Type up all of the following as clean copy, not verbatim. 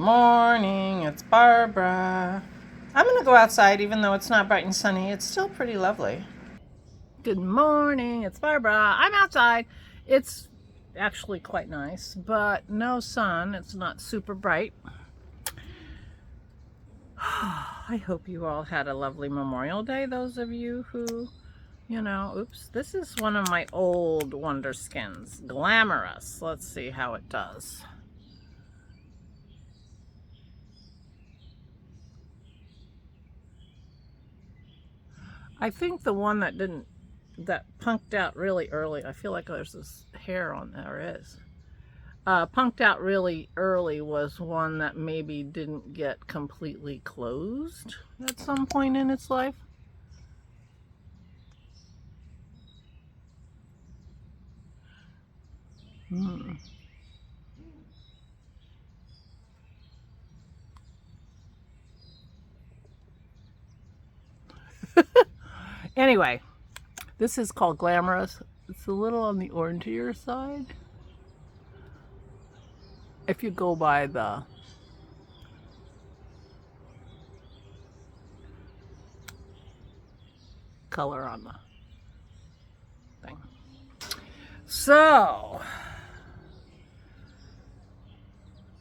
morning, it's Barbara. I'm gonna go outside even though it's not bright and sunny. It's still pretty lovely. Good morning, it's Barbara. I'm outside. It's actually quite nice, but no sun. It's not super bright. I hope you all had a lovely Memorial Day, those of you who, oops, this is one of my old Wonder Skins, Glamorous. Let's see how it does. I think the one that punked out really early, I feel like there's this hair on there, punked out really early was one that maybe didn't get completely closed at some point in its life. Anyway, this is called Glamorous. It's a little on the orangier side. If you go by the color on the thing. So,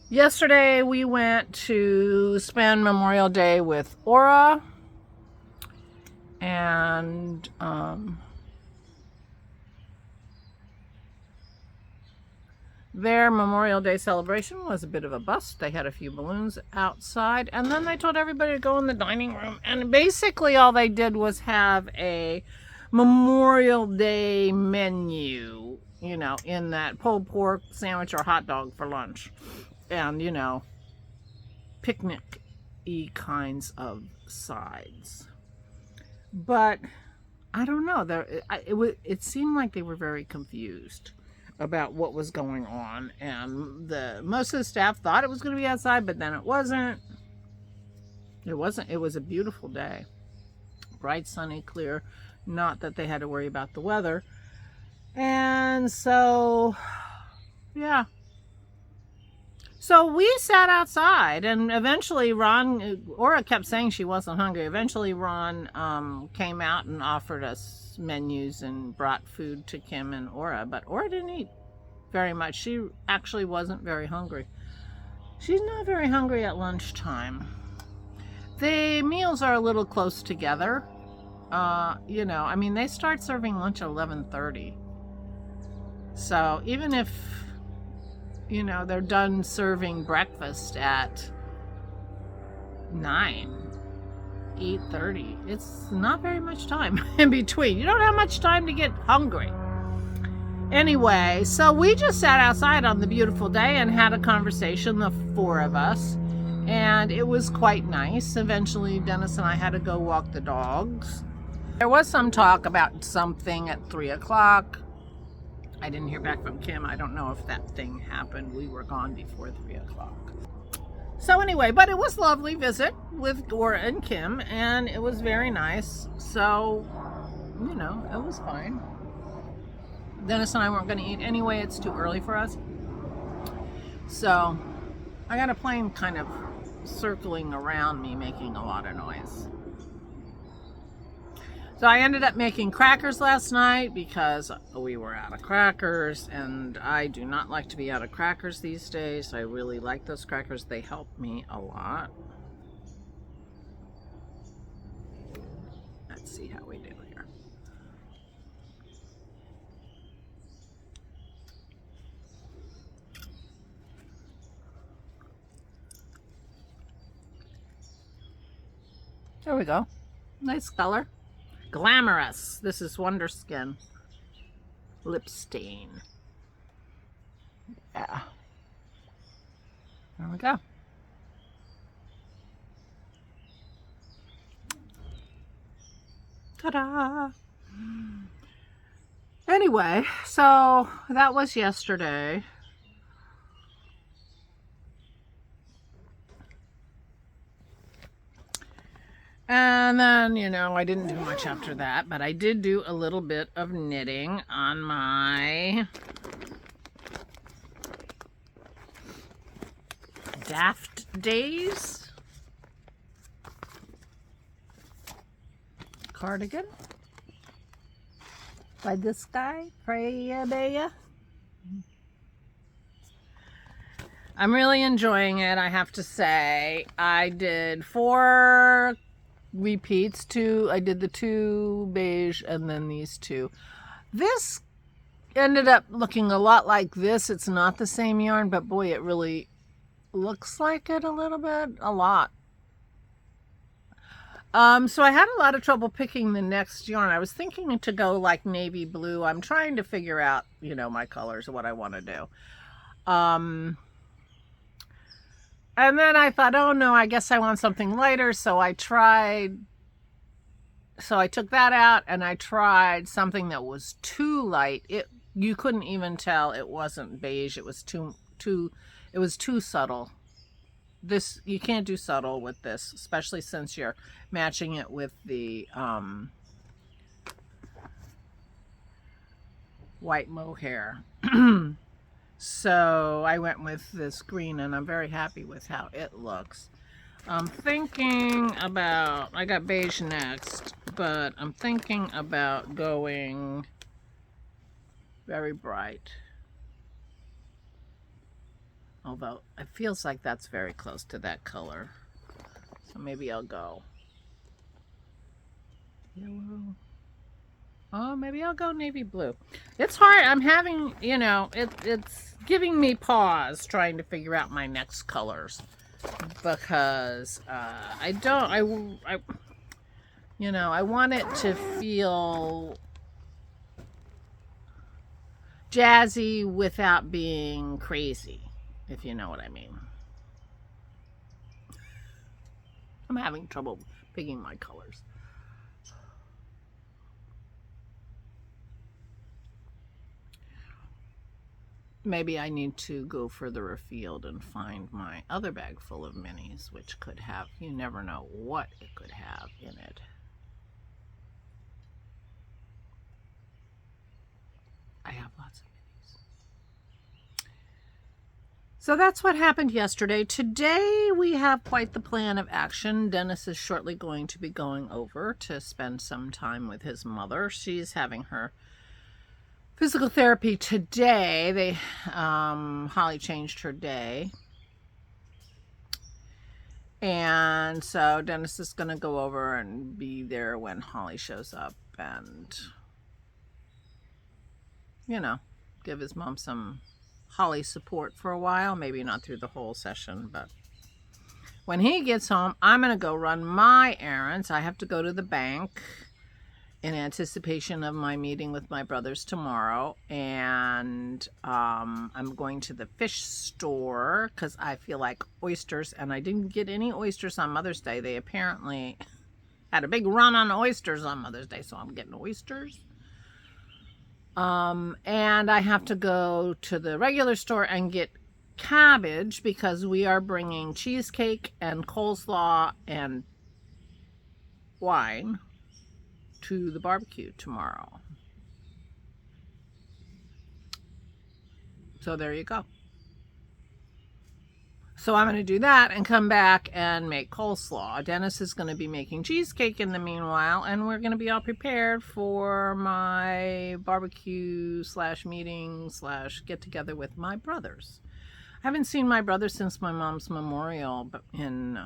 yesterday we went to spend Memorial Day with Aura. And their Memorial Day celebration was a bit of a bust. They had a few balloons outside, and then they told everybody to go in the dining room. And basically all they did was have a Memorial Day menu, in that pulled pork sandwich or hot dog for lunch. And, picnic-y kinds of sides. But I don't know. It seemed like they were very confused about what was going on, and most of the staff thought it was going to be outside, but then it wasn't. It wasn't. It was a beautiful day, bright, sunny, clear. Not that they had to worry about the weather, and so yeah. So we sat outside, and eventually Aura kept saying she wasn't hungry. Eventually Ron came out and offered us menus and brought food to Kim and Aura, but Aura didn't eat very much. She actually wasn't very hungry. She's not very hungry at lunchtime. The meals are a little close together. They start serving lunch at 11:30. So even if they're done serving breakfast at 8:30. It's not very much time in between. You don't have much time to get hungry. Anyway, so we just sat outside on the beautiful day and had a conversation, the four of us, and it was quite nice. Eventually, Dennis and I had to go walk the dogs. There was some talk about something at 3 o'clock. I didn't hear back from Kim. I don't know if that thing happened. We were gone before 3 o'clock. So anyway, but it was a lovely visit with Aura and Kim, and it was very nice. So, it was fine. Dennis and I weren't going to eat anyway. It's too early for us. So, I got a plane kind of circling around me, making a lot of noise. So I ended up making crackers last night because we were out of crackers, and I do not like to be out of crackers these days. I really like those crackers. They help me a lot. Let's see how we do here. There we go. Nice color. Glamorous. This is Wonder Skin lip stain. Yeah. There we go. Ta-da! Anyway, so that was yesterday. And then, I didn't do much after that, but I did do a little bit of knitting on my Daft Days cardigan by this guy, Freya Baya. I'm really enjoying it, I have to say. I did 4 repeats, I did the 2 beige and then these 2. This ended up looking a lot like this. It's not the same yarn, but boy, it really looks like it a little bit, a lot. So I had a lot of trouble picking the next yarn. I was thinking to go like navy blue. I'm trying to figure out, you know, my colors, what I want to do. And then I thought, oh no, I guess I want something lighter. So I took that out and I tried something that was too light. You couldn't even tell it wasn't beige. It was too subtle. This, you can't do subtle with this, especially since you're matching it with the white mohair. So I went with this green and I'm very happy with how it looks. I'm thinking about, I got beige next, but I'm thinking about going very bright. Although it feels like that's very close to that color. So maybe I'll go yellow. Oh, maybe I'll go navy blue. It's hard. I'm having, you know, it's giving me pause trying to figure out my next colors. Because I want it to feel jazzy without being crazy, if you know what I mean. I'm having trouble picking my colors. Maybe I need to go further afield and find my other bag full of minis, which could have, you never know what it could have in it. I have lots of minis. So that's what happened yesterday. Today we have quite the plan of action. Dennis is shortly going to be going over to spend some time with his mother. She's having her physical therapy today. Holly changed her day. And so Dennis is going to go over and be there when Holly shows up and, you know, give his mom some Holly support for a while. Maybe not through the whole session, but when he gets home, I'm going to go run my errands. I have to go to the bank in anticipation of my meeting with my brothers tomorrow, and I'm going to the fish store because I feel like oysters, and I didn't get any oysters on Mother's Day. They apparently had a big run on oysters on Mother's Day, so I'm getting oysters. And I have to go to the regular store and get cabbage because we are bringing cheesecake and coleslaw and wine to the barbecue tomorrow. So there you go. So I'm going to do that and come back and make coleslaw. Dennis is going to be making cheesecake in the meanwhile, and we're going to be all prepared for my barbecue / meeting / get together with my brothers. I haven't seen my brothers since my mom's memorial in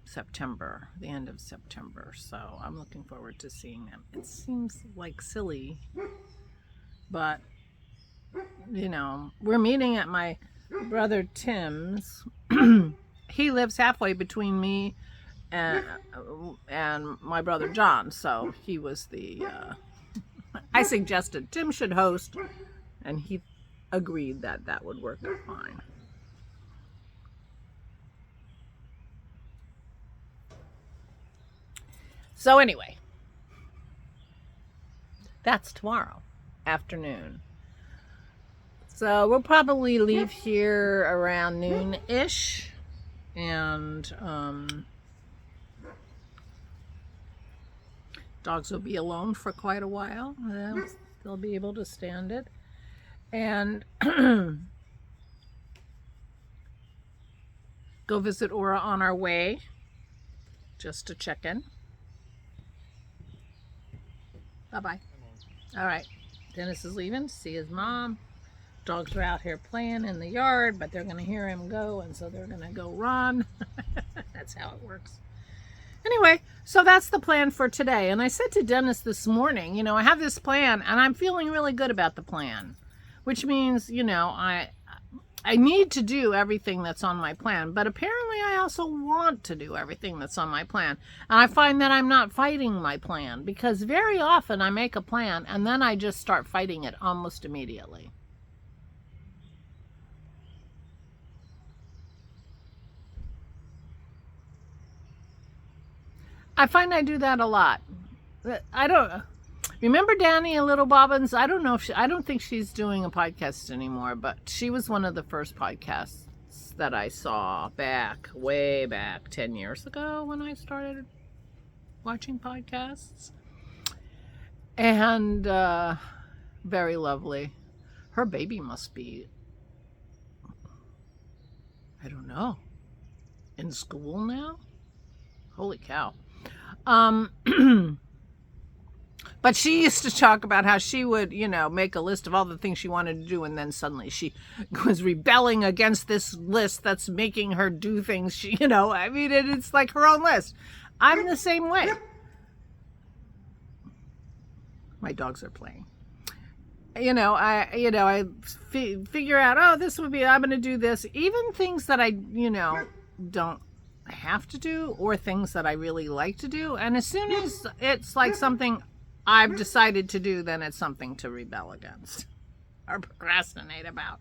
September, the end of September, so I'm looking forward to seeing them. It seems like silly, but you know, we're meeting at my brother Tim's. He lives halfway between me and my brother John, so he was the I suggested Tim should host, and he agreed that that would work out fine. So anyway, that's tomorrow afternoon. So we'll probably leave here around noon-ish, and dogs will be alone for quite a while. They'll be able to stand it. And go visit Aura on our way just to check in. Bye-bye. All right. Dennis is leaving to see his mom. Dogs are out here playing in the yard, but they're going to hear him go, and so they're going to go run. That's how it works. Anyway, so that's the plan for today. And I said to Dennis this morning, you know, I have this plan, and I'm feeling really good about the plan, which means, you know, I need to do everything that's on my plan, but apparently I also want to do everything that's on my plan. And I find that I'm not fighting my plan, because very often I make a plan and then I just start fighting it almost immediately. I find I do that a lot. I don't remember Danny and Little Bobbins. I don't know if I don't think she's doing a podcast anymore, but she was one of the first podcasts that I saw way back 10 years ago when I started watching podcasts. And very lovely. Her baby must be, I don't know, in school now? Holy cow. But she used to talk about how she would, you know, make a list of all the things she wanted to do, and then suddenly she was rebelling against this list that's making her do things she, you know, I mean, it's like her own list. I'm the same way. My dogs are playing. You know, I figure out, oh, this would be, I'm going to do this. Even things that I, you know, don't have to do, or things that I really like to do. And as soon as it's like something I've decided to do, then it's something to rebel against or procrastinate about.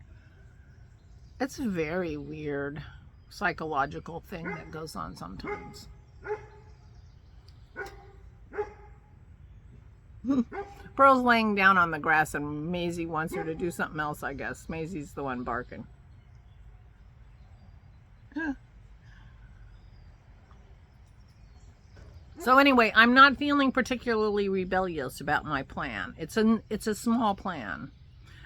It's a very weird psychological thing that goes on sometimes. Pearl's laying down on the grass and Maisie wants her to do something else, I guess. Maisie's the one barking. So anyway, I'm not feeling particularly rebellious about my plan. It's a small plan.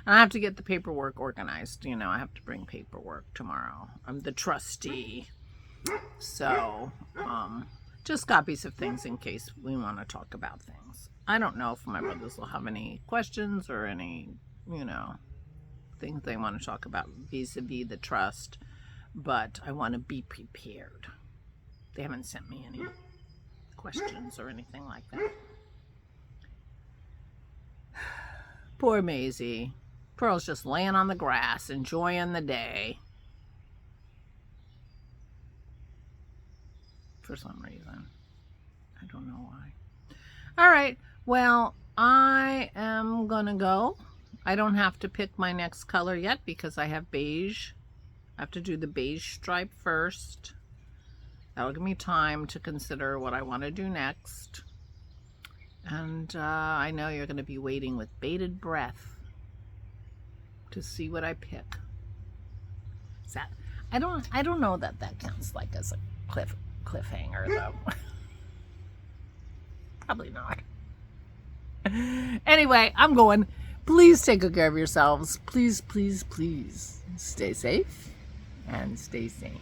And I have to get the paperwork organized. You know, I have to bring paperwork tomorrow. I'm the trustee. So, just copies of things in case we want to talk about things. I don't know if my brothers will have any questions or any, you know, things they want to talk about vis-a-vis the trust. But I want to be prepared. They haven't sent me any questions or anything like that. Poor Maisie. Pearl's just laying on the grass, enjoying the day. For some reason. I don't know why. All right. Well, I am gonna go. I don't have to pick my next color yet because I have beige. I have to do the beige stripe first. That'll give me time to consider what I want to do next. And I know you're going to be waiting with bated breath to see what I pick. Is that, I don't know that counts like as a cliffhanger though. Probably not. Anyway, I'm going. Please take good care of yourselves. Please, please, please stay safe and stay sane.